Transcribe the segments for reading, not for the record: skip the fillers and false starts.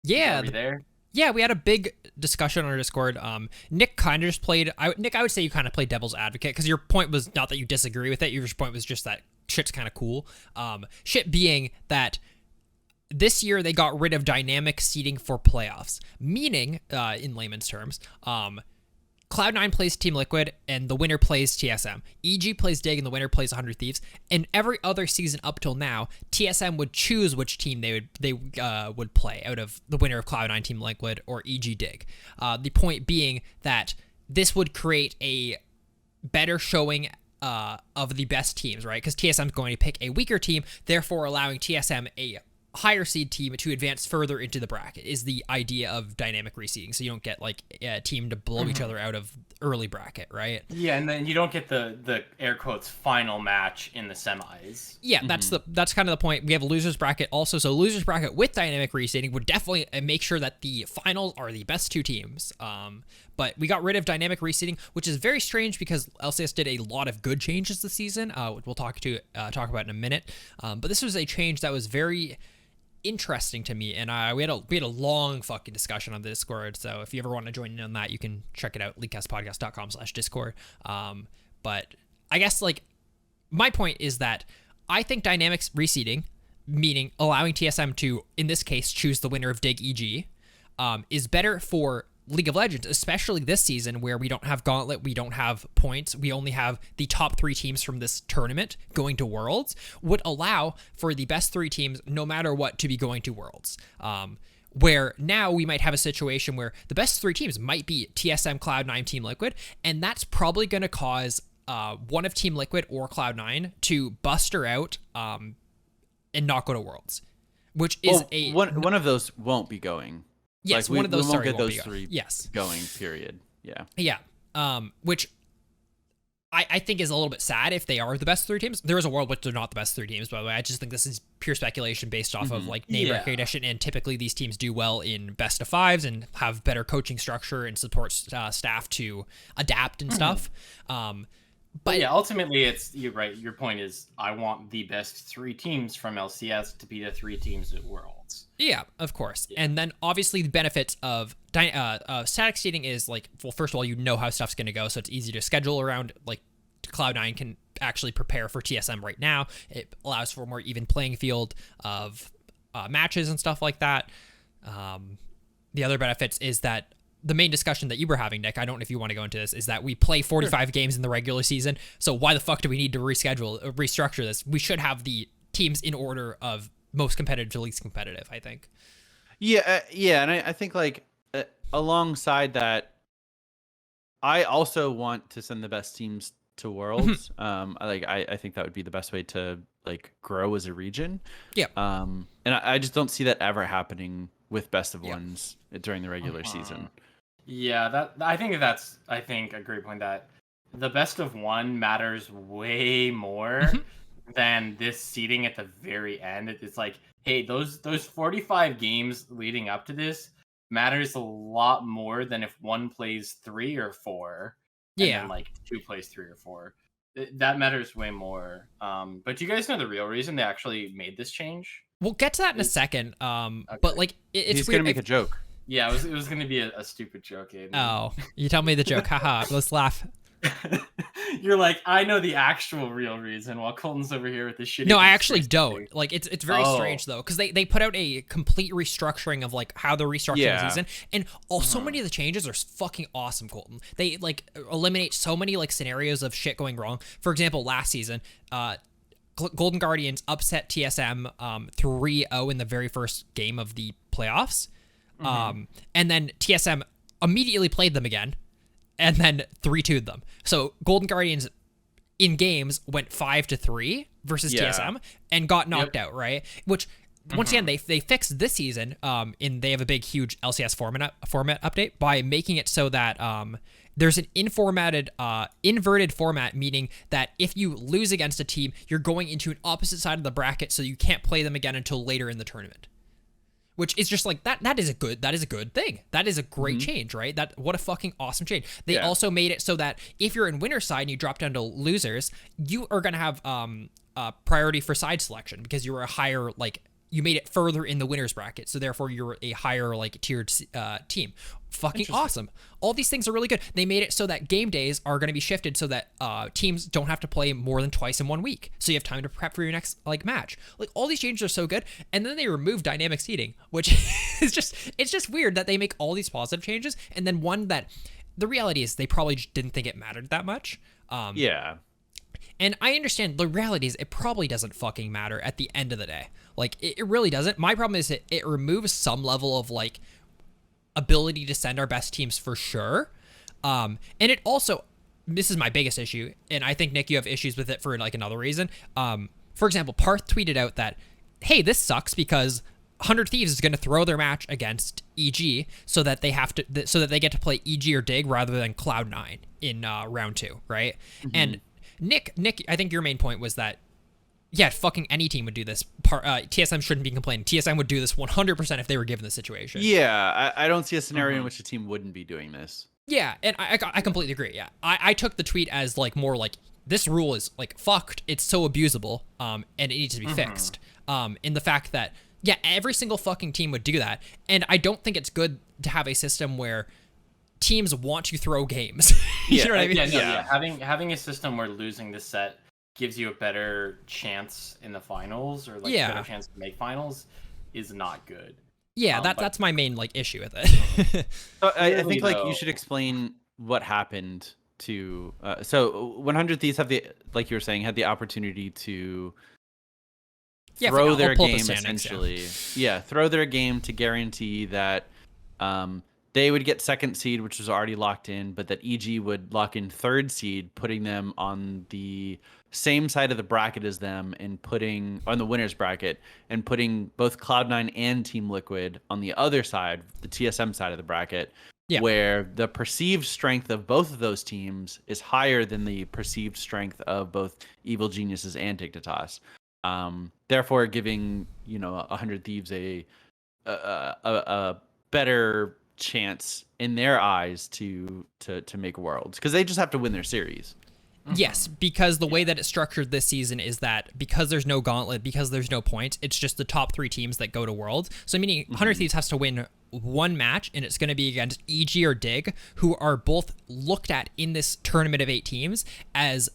Yeah, Were we there? yeah, we had a big discussion on our Discord. Nick kind of just played. Nick, I would say you kind of played devil's advocate because your point was not that you disagree with it. Your point was just that shit's kind of cool. Shit being that this year they got rid of dynamic seeding for playoffs, meaning, in layman's terms, Cloud9 plays Team Liquid, and the winner plays TSM. EG plays Dig, and the winner plays 100 Thieves. And every other season up till now, TSM would choose which team they would play out of the winner of Cloud9 Team Liquid or EG Dig. The point being that this would create a better showing of the best teams, right? Because TSM is going to pick a weaker team, therefore allowing TSM a higher seed team to advance further into the bracket is the idea of dynamic reseeding, so you don't get like a team to blow each other out of early bracket, right? Yeah, and then you don't get the air quotes final match in the semis. Yeah, that's kind of the point. We have a losers bracket also, so losers bracket with dynamic reseeding would definitely make sure that the finals are the best two teams. But we got rid of dynamic reseeding, which is very strange because LCS did a lot of good changes this season. We'll talk about in a minute. But this was a change that was very interesting to me, and we had a long fucking discussion on the Discord, so if you ever want to join in on that, you can check it out, leaguecastpodcast.com/discord. But I guess like my point is that I think dynamics reseeding, meaning allowing TSM to, in this case, choose the winner of Dig EG, is better for League of Legends, especially this season where we don't have Gauntlet, we don't have points, we only have the top 3 teams from this tournament going to Worlds, would allow for the best 3 teams, no matter what, to be going to Worlds. Where now we might have a situation where the best 3 teams might be TSM, Cloud9, Team Liquid, and that's probably going to cause one of Team Liquid or Cloud9 to buster out and not go to Worlds, which is one of those won't be going. Yes, like one of those. We won't sorry, get won't those 3 yes. going. Period. Yeah. Yeah. Which I think is a little bit sad if they are the best 3 teams. There is a world which they're not the best 3 teams, by the way. I just think this is pure speculation based off of like name recognition, and typically these teams do well in best of 5s and have better coaching structure and support staff to adapt and stuff. But yeah, ultimately, you're right. Your point is, I want the best 3 teams from LCS to be the 3 teams at Worlds. Yeah, of course. Yeah. And then obviously the benefits of static seeding is like, well, first of all, you know how stuff's going to go, so it's easy to schedule around. Like Cloud9 can actually prepare for TSM right now. It allows for a more even playing field of matches and stuff like that. The other benefits is that the main discussion that you were having, Nick, I don't know if you want to go into this, is that we play 45 games in the regular season. So why the fuck do we need to restructure this? We should have the teams in order of most competitive to least competitive, I think. Yeah. And I think like alongside that, I also want to send the best teams to Worlds. I think that would be the best way to like grow as a region. Yeah. And I just don't see that ever happening with best of ones during the regular season. Yeah, I think that's a great point, that the best of 1 matters way more than this seeding at the very end. It's like, hey, those 45 games leading up to this matters a lot more than if 1 plays 3 or 4. And then like 2 plays 3 or 4. That matters way more. But you guys know the real reason they actually made this change? We'll get to that in a second. Okay. But like, it's he's gonna make a joke. Yeah, it was gonna be a stupid joke, Aiden. Oh, you tell me the joke. Haha, let's laugh. You're like, I know the actual real reason, while Colton's over here with the shitty. No, I actually don't. Like, it's very strange though, because they put out a complete restructuring of like how they're restructuring the season, and so many of the changes are fucking awesome, Colton. They like eliminate so many like scenarios of shit going wrong. For example, last season, Golden Guardians upset TSM 3-0 in the very first game of the playoffs. And then TSM immediately played them again and then 3-2'd them. So Golden Guardians in games went 5-3 versus TSM and got knocked out, right? Which once again they fixed this season they have a big huge LCS format update by making it so that there's an inverted format, meaning that if you lose against a team, you're going into an opposite side of the bracket, so you can't play them again until later in the tournament. Which is just like that is a good thing. That is a great change, right? What a fucking awesome change. They also made it so that if you're in winner's side and you drop down to losers, you are gonna have priority for side selection because you're a higher like you made it further in the winners bracket, so therefore you're a higher like tiered team. Fucking awesome. All these things are really good. They made it so that game days are going to be shifted so that teams don't have to play more than twice in 1 week, so you have time to prep for your next like match. Like all these changes are so good, and then they remove dynamic seeding, which is just weird that they make all these positive changes, and then one that the reality is they probably just didn't think it mattered that much. Yeah. And I understand the reality is it probably doesn't fucking matter at the end of the day. Like, it really doesn't. My problem is it removes some level of, like, ability to send our best teams for sure. And it also, this is my biggest issue, and I think, Nick, you have issues with it for, like, another reason. For example, Parth tweeted out that, hey, this sucks because 100 Thieves is going to throw their match against EG so that they get to play EG or Dig rather than Cloud9 in round 2, right? Mm-hmm. And Nick, I think your main point was that, yeah, fucking any team would do this. TSM shouldn't be complaining. TSM would do this 100% if they were given the situation. Yeah, I don't see a scenario in which a team wouldn't be doing this. Yeah, and I completely agree. Yeah, I took the tweet as like more like this rule is like fucked. It's so abusable, and it needs to be fixed. In the fact that every single fucking team would do that, and I don't think it's good to have a system where teams want to throw games. You know what I mean? Yeah. Having a system where losing the set gives you a better chance in the finals, or like a better chance to make finals, is not good. Yeah, that's my main like issue with it. So I think like you should explain what happened to. So 100 Thieves have like you were saying, had the opportunity to throw their game essentially. Yeah, throw their game to guarantee that they would get 2nd seed, which was already locked in, but that EG would lock in 3rd seed, putting them on the same side of the bracket as them, and putting on the winners bracket, and putting both Cloud9 and Team Liquid on the other side, the TSM side of the bracket, where the perceived strength of both of those teams is higher than the perceived strength of both Evil Geniuses and Dignitas. Therefore, giving 100 Thieves a better chance in their eyes to make worlds, because they just have to win their series. Yes, because the way that it's structured this season is that because there's no gauntlet, because there's no points, it's just the top 3 teams that go to worlds. So meaning 100 Thieves has to win 1 match, and it's going to be against EG or Dig, who are both looked at in this tournament of 8 teams as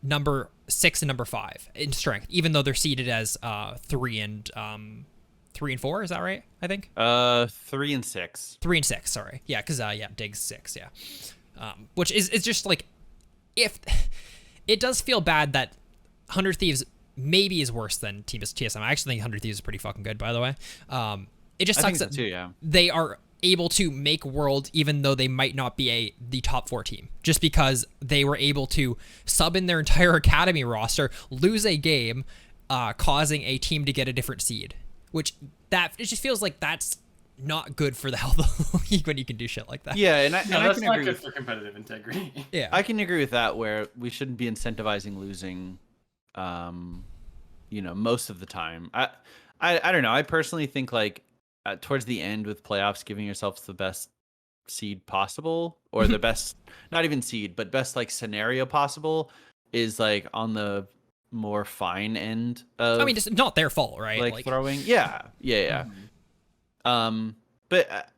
number 6 and number 5 in strength, even though they're seeded as 3 and 4. Is that right? I think 3 and 6. 3 and 6. Sorry. Yeah, because Dig's 6. Yeah, which is just like, if it does feel bad that 100 Thieves maybe is worse than TSM. I actually think 100 Thieves is pretty fucking good, by the way. It just sucks that they are able to make world even though they might not be the top 4 team, just because they were able to sub in their entire academy roster, lose a game, causing a team to get a different seed, which it just feels like that's not good for the health of the league when you can do shit like that. Yeah, and I that's can not agree good for competitive integrity. Yeah, I can agree with that, where we shouldn't be incentivizing losing most of the time. I don't know. I personally think like towards the end with playoffs, giving yourselves the best seed possible, or the best, not even seed, but best like scenario possible, is like on the more fine end of, I mean, it's not their fault, right? Like throwing. Yeah. But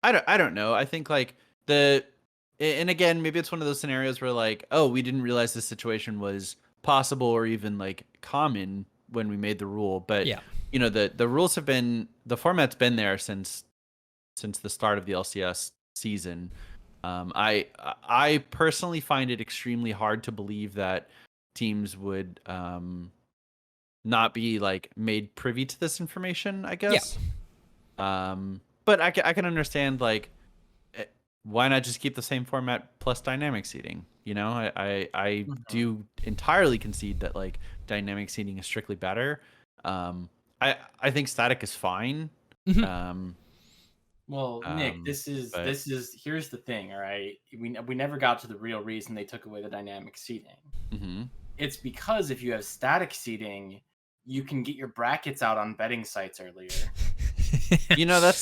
I don't know. I think like and again, maybe it's one of those scenarios where like, oh, we didn't realize this situation was possible or even like common when we made the rule. But the rules have been, the format's been there since the start of the LCS season. I personally find it extremely hard to believe that teams would not be like made privy to this information, I guess. But I can understand like, why not just keep the same format plus dynamic seeding? I do entirely concede that like dynamic seeding is strictly better. I think static is fine. Well, Nick, this is here's the thing, all right? We never got to the real reason they took away the dynamic seeding. Mm-hmm. It's because if you have static seeding, you can get your brackets out on betting sites earlier.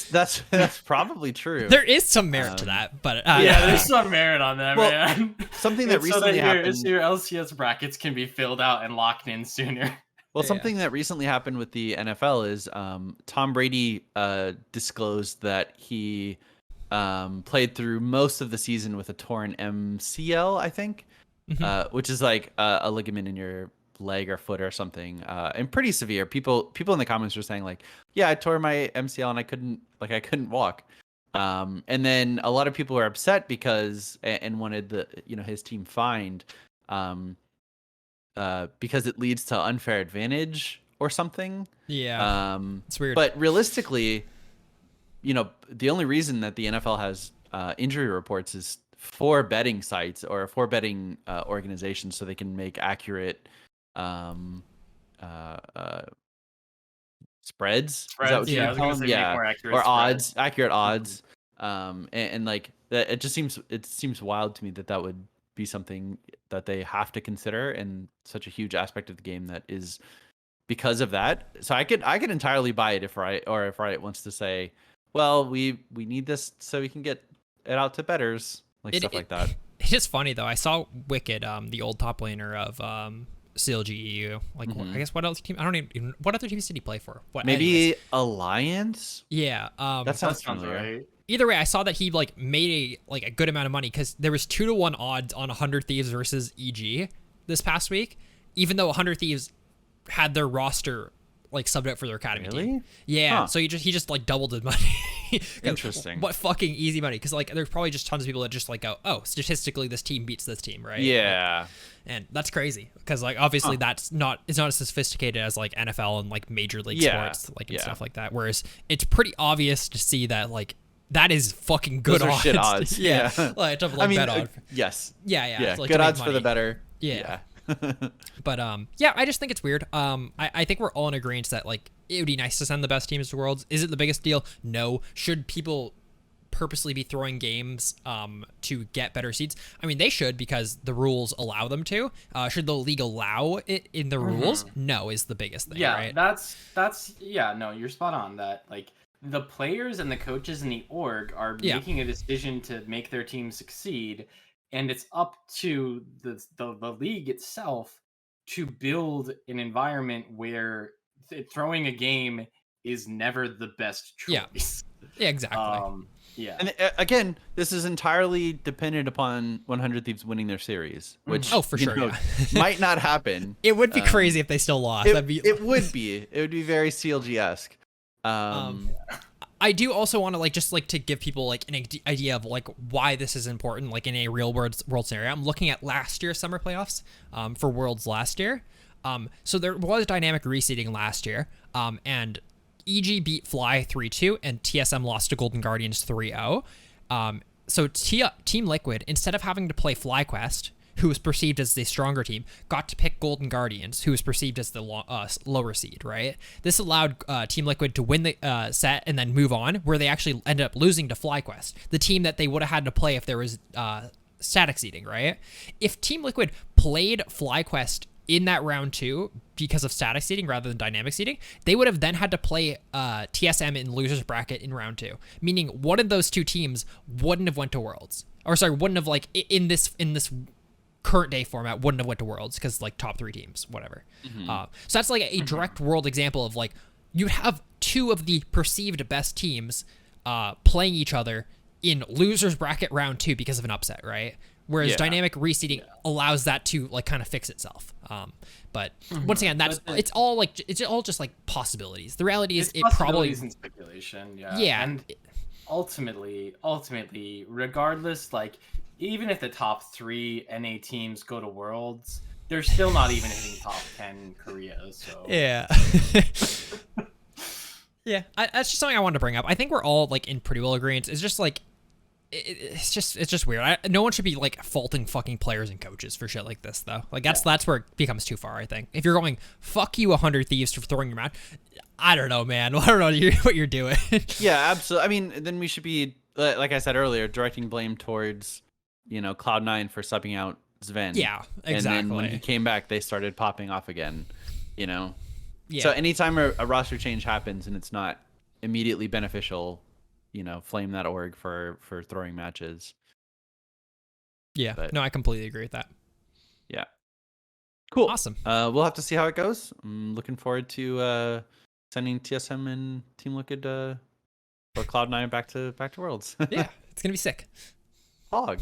That's probably true. There is some merit to that, but there's some merit on that, man. Something that recently happened. Your LCS brackets can be filled out and locked in sooner. Well, Yeah. something that recently happened with the NFL is Tom Brady disclosed that he played through most of the season with a torn MCL, I think, which is like a ligament in your leg or foot or something, and pretty severe. People in the comments were saying like, yeah, I tore my MCL and I couldn't walk. And then a lot of people were upset because and wanted his team fined. Because it leads to unfair advantage or something. Yeah. It's weird. But realistically, the only reason that the NFL has injury reports is for betting sites or for betting organizations, so they can make accurate spreads. Is that what Yeah, I you was call gonna them? say make Yeah, more accurate or spreads. accurate odds. And like that, it seems wild to me that would be something that they have to consider, and such a huge aspect of the game that is because of that. So I could entirely buy it if Riot wants to say, well, we need this so we can get it out to bettors, like stuff like that. It's just funny though. I saw Wicked, the old top laner of CLGEU. Like, I guess what else team? I don't even. What other teams did he play for? What? Maybe Anyways. Alliance. Yeah. That sounds That sounds familiar. right. Either way, I saw that he like made a good amount of money because there was 2-1 odds on 100 Thieves versus EG this past week, even though 100 Thieves had their roster like subbed out for their academy team. Yeah, Huh. so he just like doubled his money. Interesting. What fucking easy money? Because like there's probably just tons of people that just like go, oh, statistically this team beats this team, right? Yeah. Like, and that's crazy because like obviously it's not as sophisticated as like NFL and like major league sports like and stuff like that. Whereas it's pretty obvious to see that like that is fucking good Those are odds. shit odds. yeah. Like, to, like, bet on. Yes. Yeah. Like, good to make odds for the money. better. Yeah. But yeah, I just think it's weird. I think we're all in agreement that like it would be nice to send the best teams to Worlds. Is it the biggest deal? No. Should people purposely be throwing games to get better seeds? I mean, they should because the rules allow them to. Should the league allow it in the rules? No, is the biggest thing. Yeah, right? that's yeah. No, you're spot on. That like the players and the coaches in the org are making a decision to make their team succeed, and it's up to the league itself to build an environment where throwing a game is never the best choice. Yeah, exactly. Yeah. And again, this is entirely dependent upon 100 Thieves winning their series, which for sure might not happen. It would be crazy if they still lost. It would be very CLG-esque. I do also want to like to give people like an idea of like why this is important, like in a real world scenario. I'm looking at last year's summer playoffs for Worlds last year. So there was dynamic reseeding last year, and EG beat Fly 3-2, and TSM lost to Golden Guardians 3-0. So Team Liquid, instead of having to play FlyQuest, who was perceived as the stronger team, got to pick Golden Guardians, who was perceived as the lower seed, right? This allowed Team Liquid to win the set and then move on, where they actually ended up losing to FlyQuest, the team that they would have had to play if there was static seeding, right? If Team Liquid played FlyQuest in that round 2 because of static seeding rather than dynamic seeding, they would have then had to play TSM in losers bracket in round 2, meaning one of those two teams wouldn't have went to Worlds, or sorry, wouldn't have like in this current day format wouldn't have went to Worlds because like top 3 teams, whatever. So that's like a direct world example of like you'd have two of the perceived best teams playing each other in losers bracket round 2 because of an upset, right? Whereas dynamic reseeding allows that to like kind of fix itself. But once again, it's all just like possibilities. The reality is it probably and speculation. Yeah. And ultimately, regardless, like even if the top 3 NA teams go to Worlds, they're still not even hitting top 10 Korea. So yeah. Yeah, that's just something I wanted to bring up. I think we're all like in pretty well agreement. It's just like it's just weird. No one should be like faulting fucking players and coaches for shit like this though. Like that's where it becomes too far. I think if you're going fuck you 100 Thieves for throwing your match, I don't know, man. I don't know what you're doing. Yeah, absolutely. I mean, then we should be like I said earlier, directing blame towards Cloud9 for subbing out Sven. Yeah, exactly. And then when he came back, they started popping off again. Yeah. Yeah. So anytime a roster change happens and it's not immediately beneficial, flame that org for throwing matches. Yeah. But, no, I completely agree with that. Yeah. Cool. Awesome. We'll have to see how it goes. I'm looking forward to sending TSM and Team Liquid or Cloud9 back to Worlds. Yeah, it's gonna be sick. Hog.